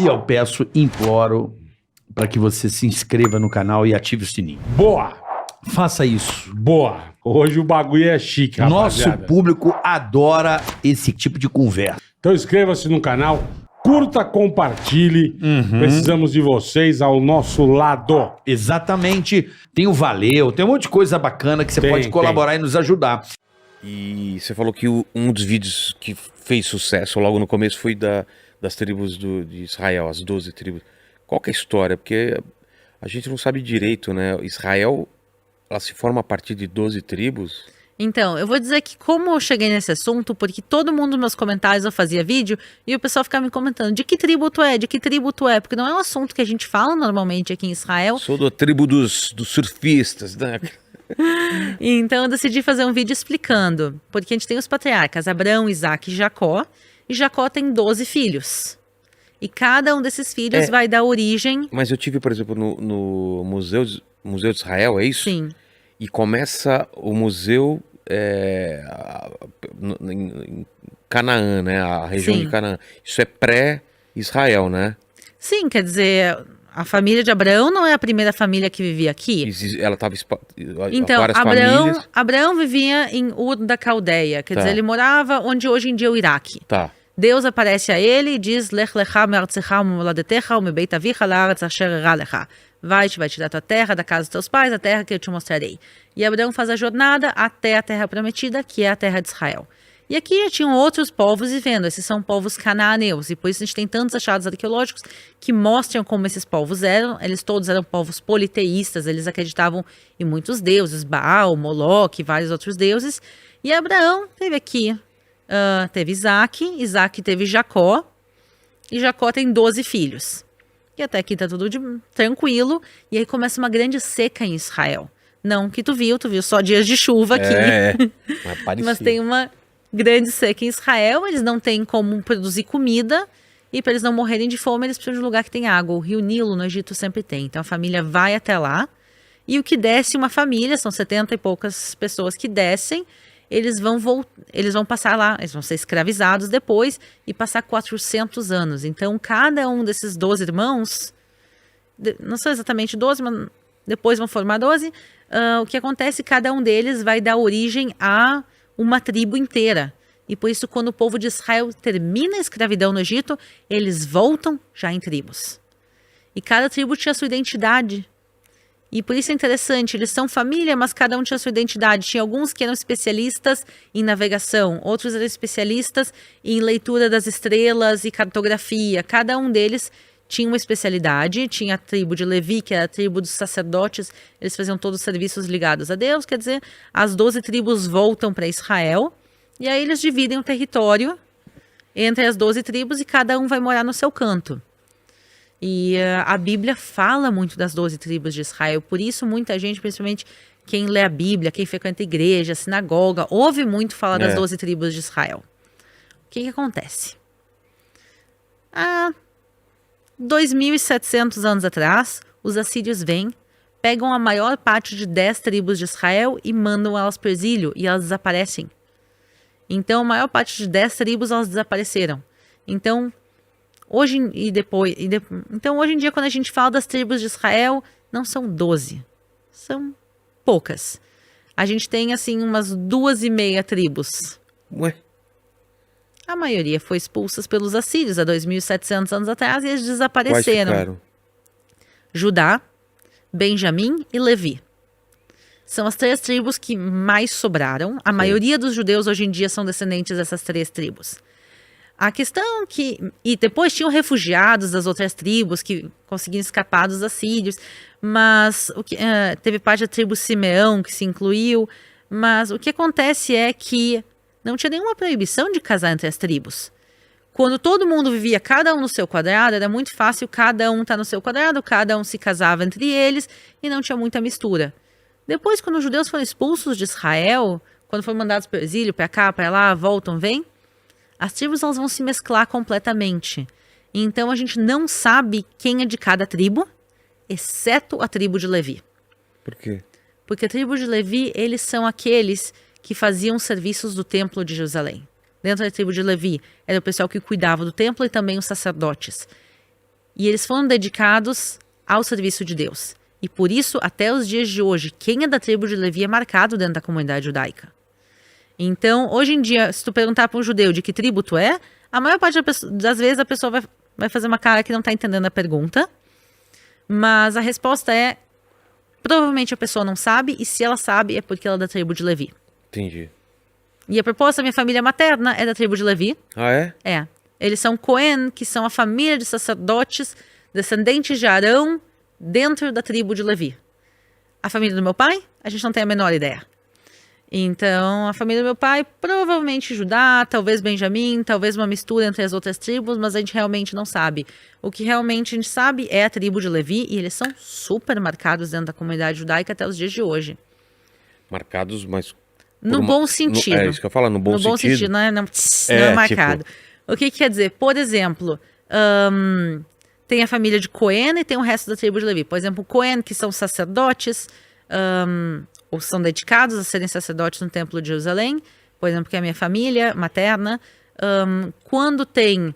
E eu peço, imploro, para que você se inscreva no canal e ative o sininho. Boa! Faça isso. Boa! Hoje o bagulho é chique, Nosso rapaziada. público adora esse tipo de conversa. Então inscreva-se no canal, curta, compartilhe. Precisamos de vocês ao nosso lado. Exatamente. Tem o Valeu, tem um monte de coisa bacana que você Tem, pode colaborar e nos ajudar. E você falou que um dos vídeos que fez sucesso logo no começo foi das tribos de Israel, as 12 tribos. Qual que é a história? Porque a gente não sabe direito, né? Israel, ela se forma a partir de 12 tribos. Então, eu vou dizer que como eu cheguei nesse assunto, porque todo mundo nos meus comentários eu fazia vídeo e o pessoal ficava me comentando de que tribo tu é, de que tribo tu é, porque não é um assunto que a gente fala normalmente aqui em Israel. Sou da tribo dos surfistas, né? Então eu decidi fazer um vídeo explicando, porque a gente tem os patriarcas Abraão, Isaac e Jacó tem 12 filhos. E cada um desses filhos vai dar origem... Mas eu tive, por exemplo, no Museu de Israel, é isso? Sim. E começa o museu em Canaã, né? A região Sim. de Canaã. Isso é pré-Israel, né? Sim, quer dizer, a família de Abraão não é a primeira família que vivia aqui. Ela estava Então, várias famílias. Abraão vivia em Ur da Caldeia, quer Tá. dizer, ele morava onde hoje em dia é o Iraque. Tá. Deus aparece a ele e diz, Lech lecha me'artzecha u'moladetecha u'mebeit avicha la'aretz asher erá lecha. Vai tirar tua terra da casa dos teus pais, a terra que eu te mostrarei. E Abraão faz a jornada até a terra prometida, que é a terra de Israel. E aqui já tinham outros povos vivendo, esses são povos cananeus, e por isso a gente tem tantos achados arqueológicos que mostram como esses povos eram. Eles todos eram povos politeístas, eles acreditavam em muitos deuses, Baal, Moloque, vários outros deuses. E Abraão teve aqui, teve Isaac teve Jacó, e Jacó tem 12 filhos. E até aqui tá tudo tranquilo, e aí começa uma grande seca em Israel. Não que tu viu só dias de chuva aqui. Mas tem uma grande seca em Israel, eles não têm como produzir comida, e para eles não morrerem de fome, eles precisam de um lugar que tem água. O rio Nilo, no Egito, sempre tem. Então a família vai até lá, e o que desce uma família, são 70 e poucas pessoas que descem, eles vão passar lá, eles vão ser escravizados depois e passar 400 anos. Então, cada um desses 12 irmãos, não são exatamente 12, mas depois vão formar 12, o que acontece, cada um deles vai dar origem a uma tribo inteira. E por isso, quando o povo de Israel termina a escravidão no Egito, eles voltam já em tribos. E cada tribo tinha sua identidade. E por isso é interessante, eles são família, mas cada um tinha sua identidade. Tinha alguns que eram especialistas em navegação, outros eram especialistas em leitura das estrelas e cartografia. Cada um deles tinha uma especialidade. Tinha a tribo de Levi, que era a tribo dos sacerdotes, eles faziam todos os serviços ligados a Deus. Quer dizer, as 12 tribos voltam para Israel, e aí eles dividem o território entre as 12 tribos e cada um vai morar no seu canto. E a Bíblia fala muito das 12 tribos de Israel, por isso muita gente, principalmente quem lê a Bíblia, quem frequenta a igreja, a sinagoga, ouve muito falar das 12 tribos de Israel. O que acontece? Há 2.700 anos atrás, os assírios vêm, pegam a maior parte de 10 tribos de Israel e mandam elas para o exílio, e elas desaparecem. Então, a maior parte de 10 tribos, elas desapareceram. Então, hoje em dia, quando a gente fala das tribos de Israel, não são 12, são poucas. A gente tem, assim, umas 2,5 tribos. Ué? A maioria foi expulsa pelos assírios há 2.700 anos atrás e eles Quais desapareceram. ficaram? Judá, Benjamim e Levi. São as 3 tribos que mais sobraram. A maioria dos judeus hoje em dia são descendentes dessas 3 tribos. A questão que... E depois tinham refugiados das outras tribos que conseguiram escapar dos assírios, mas teve parte da tribo Simeão que se incluiu, mas o que acontece é que não tinha nenhuma proibição de casar entre as tribos. Quando todo mundo vivia cada um no seu quadrado, era muito fácil cada um estar no seu quadrado, cada um se casava entre eles e não tinha muita mistura. Depois, quando os judeus foram expulsos de Israel, quando foram mandados para o exílio, para cá, para lá, voltam, vêm, as tribos elas vão se mesclar completamente. Então a gente não sabe quem é de cada tribo, exceto a tribo de Levi. Por quê? Porque a tribo de Levi, eles são aqueles que faziam serviços do templo de Jerusalém. Dentro da tribo de Levi, era o pessoal que cuidava do templo e também os sacerdotes. E eles foram dedicados ao serviço de Deus. E por isso, até os dias de hoje, quem é da tribo de Levi é marcado dentro da comunidade judaica. Então, hoje em dia, se tu perguntar para um judeu de que tribo tu é, a maior parte das vezes a pessoa vai fazer uma cara que não está entendendo a pergunta. Mas a resposta é, provavelmente a pessoa não sabe, e se ela sabe é porque ela é da tribo de Levi. Entendi. E a proposta, minha família materna é da tribo de Levi. Ah, é? É. Eles são Cohen, que são a família de sacerdotes, descendentes de Arão, dentro da tribo de Levi. A família do meu pai, a gente não tem a menor ideia. Então, a família do meu pai, provavelmente Judá, talvez Benjamim, talvez uma mistura entre as outras tribos, mas a gente realmente não sabe. O que realmente a gente sabe é a tribo de Levi, e eles são super marcados dentro da comunidade judaica até os dias de hoje. Marcados, mas... No bom sentido. É isso que eu falo, no bom sentido. No bom sentido, não é marcado. Tipo... O que quer dizer? Por exemplo, tem a família de Cohen e tem o resto da tribo de Levi. Por exemplo, Cohen, que são sacerdotes, ou são dedicados a serem sacerdotes no Templo de Jerusalém, por exemplo, que é a minha família materna. Quando tem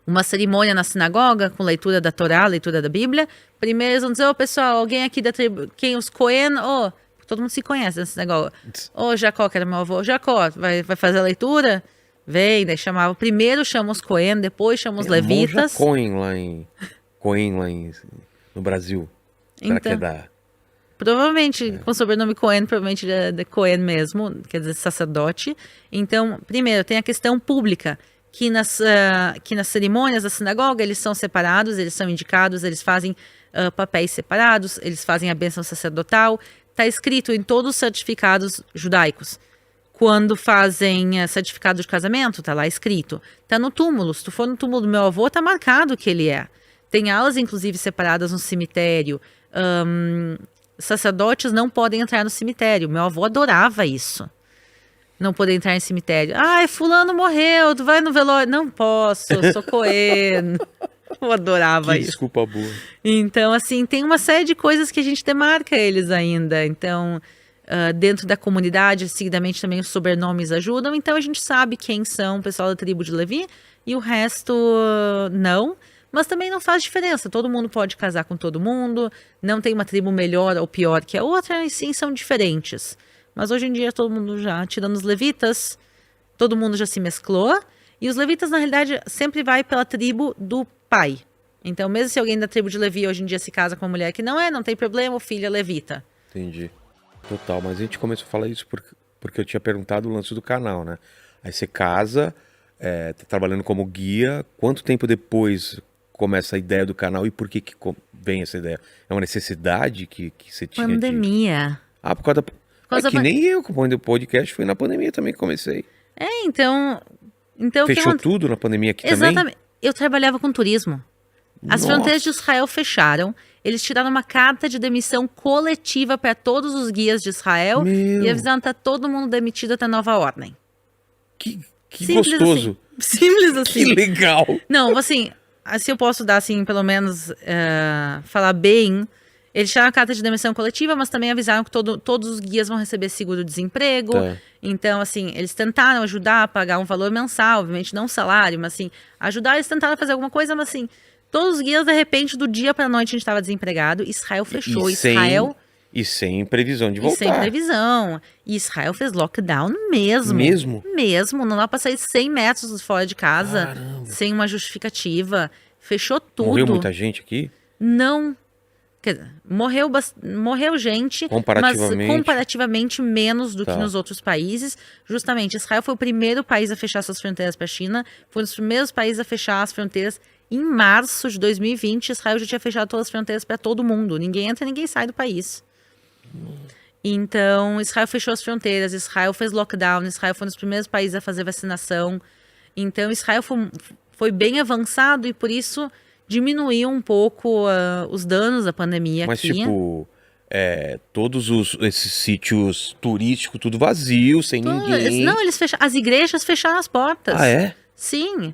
uma cerimônia na sinagoga, com leitura da Torá, leitura da Bíblia, primeiro eles vão dizer, pessoal, alguém aqui da tribo, quem os Cohen, todo mundo se conhece nessa sinagoga. Jacó, que era meu avô, Jacó, vai fazer a leitura? Vem, daí chamava. Primeiro chama os Cohen, depois chama os levitas. Cohen lá no Brasil. Será que é da... Provavelmente, com o sobrenome Cohen, provavelmente é de Cohen mesmo, quer dizer, sacerdote. Então, primeiro, tem a questão pública, que nas cerimônias da sinagoga eles são separados, eles são indicados, eles fazem papéis separados, eles fazem a bênção sacerdotal. Está escrito em todos os certificados judaicos. Quando fazem certificado de casamento, tá lá escrito. Tá no túmulo. Se tu for no túmulo do meu avô, tá marcado que ele é. Tem alas, inclusive, separadas no cemitério. Sacerdotes não podem entrar no cemitério. Meu avô adorava isso. Não poder entrar em cemitério. Ai, fulano morreu, tu vai no velório. Não posso, eu sou Cohen. Eu adorava isso. Desculpa boa. Então, assim, tem uma série de coisas que a gente demarca eles ainda. Então... dentro da comunidade, seguidamente também os sobrenomes ajudam, então a gente sabe quem são o pessoal da tribo de Levi e o resto não, mas também não faz diferença, todo mundo pode casar com todo mundo, não tem uma tribo melhor ou pior que a outra, e sim são diferentes, mas hoje em dia todo mundo já, tirando os levitas, todo mundo já se mesclou, e os levitas na realidade sempre vai pela tribo do pai, então mesmo se alguém da tribo de Levi hoje em dia se casa com uma mulher que não tem problema, o filho é levita. Entendi. Total, mas a gente começou a falar isso porque eu tinha perguntado o lance do canal, né? Aí você casa, tá trabalhando como guia, quanto tempo depois começa a ideia do canal e por que vem essa ideia? É uma necessidade que você tinha? Pandemia. Por causa da... que nem eu, quando o podcast foi na pandemia também que comecei. Então fechou tudo na pandemia aqui também? Exatamente. Eu trabalhava com turismo. As fronteiras de Israel fecharam. Eles tiraram uma carta de demissão coletiva para todos os guias de Israel e avisaram que tá todo mundo demitido até nova ordem. Que gostoso. Assim. Simples assim. Que legal. Não, assim eu posso dar, assim, pelo menos falar bem. Eles tiraram a carta de demissão coletiva, mas também avisaram que todos os guias vão receber seguro-desemprego. Tá. Então, assim, eles tentaram ajudar a pagar um valor mensal, obviamente não um salário, mas assim, ajudar, eles tentaram fazer alguma coisa, mas assim... Todos os guias, de repente, do dia para a noite, a gente estava desempregado. Israel fechou. E sem previsão de voltar. E sem previsão. E Israel fez lockdown mesmo. Mesmo. Não dá para sair 100 metros fora de casa. Caramba. Sem uma justificativa. Fechou tudo. Morreu muita gente aqui? Não. Quer dizer, morreu gente, mas comparativamente menos do que nos outros países. Justamente, Israel foi o primeiro país a fechar suas fronteiras para a China. Foi um dos primeiros países a fechar as fronteiras. Em março de 2020, Israel já tinha fechado todas as fronteiras para todo mundo. Ninguém entra, ninguém sai do país. Então, Israel fechou as fronteiras, Israel fez lockdown, Israel foi um dos primeiros países a fazer vacinação. Então, Israel foi bem avançado e, por isso, diminuiu um pouco os danos da pandemia. Mas, aqui. tipo, todos esses sítios turísticos, tudo vazio, sem ninguém. Não, as igrejas fecharam as portas. Ah, é? Sim.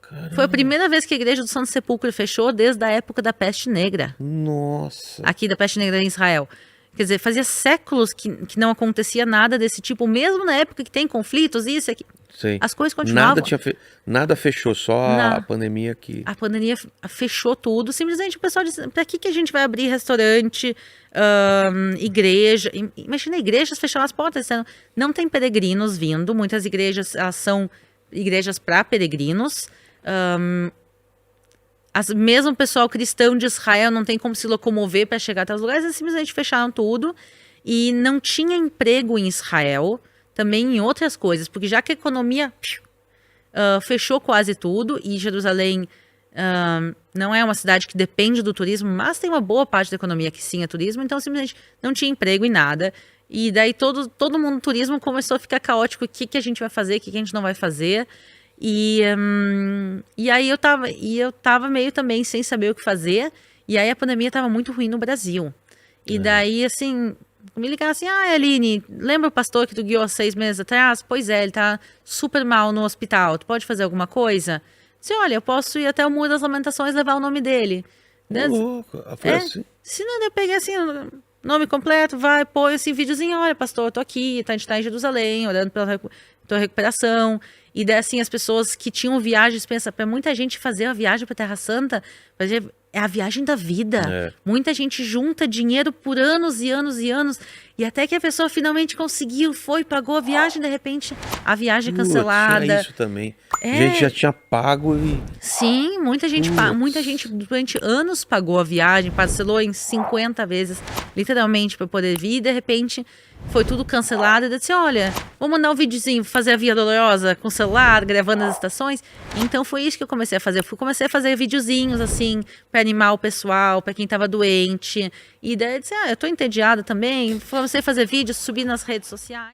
Caramba. Foi a primeira vez que a igreja do Santo Sepulcro fechou desde a época da peste negra. Nossa. Aqui da peste negra em Israel. Quer dizer, fazia séculos que não acontecia nada desse tipo, mesmo na época que tem conflitos, isso aqui. Sei. As coisas continuavam. Nada fechou, só a Não. pandemia que... A pandemia fechou tudo. Simplesmente o pessoal disse, pra que a gente vai abrir restaurante, igreja? Imagina, igrejas fecharam as portas. Não tem peregrinos vindo. Muitas igrejas, elas são igrejas para peregrinos. Mesmo o pessoal cristão de Israel não tem como se locomover para chegar até os lugares. Eles simplesmente fecharam tudo. E não tinha emprego em Israel. Também em outras coisas. Porque já que a economia... fechou quase tudo, e Jerusalém não é uma cidade que depende do turismo, mas tem uma boa parte da economia que sim é turismo, então simplesmente não tinha emprego em nada, e daí todo mundo no turismo começou a ficar caótico, o que a gente vai fazer, o que a gente não vai fazer, e aí eu tava meio também sem saber o que fazer, e aí a pandemia tava muito ruim no Brasil, e daí assim... Me ligaram assim, Aline, lembra o pastor que tu guiou há 6 meses atrás? Pois é, ele tá super mal no hospital, tu pode fazer alguma coisa? Disse, olha, eu posso ir até o Muro das Lamentações e levar o nome dele. Louco, foi assim? Se não, eu peguei assim, o nome completo, vai, põe esse videozinho, olha, pastor, eu tô aqui, a gente tá em Jerusalém, orando pela tua recuperação. E daí, assim, as pessoas que tinham viagens, pensa, para muita gente fazer a viagem pra Terra Santa, é a viagem da vida. Muita gente junta dinheiro por anos e anos e anos, e até que a pessoa finalmente conseguiu, pagou a viagem, de repente, a viagem é cancelada. Tinha isso também. A gente já tinha pago e... Sim, muita gente durante anos pagou a viagem, parcelou em 50 vezes, literalmente, para poder vir, e de repente foi tudo cancelado. Eu disse, olha, vou mandar um videozinho, fazer a Via Dolorosa com o celular, gravando as estações. Então foi isso que eu comecei a fazer. Eu comecei a fazer videozinhos, assim, para animar o pessoal, para quem tava doente. E daí eu disse, eu tô entediada também, comecei a fazer vídeos, subir nas redes sociais.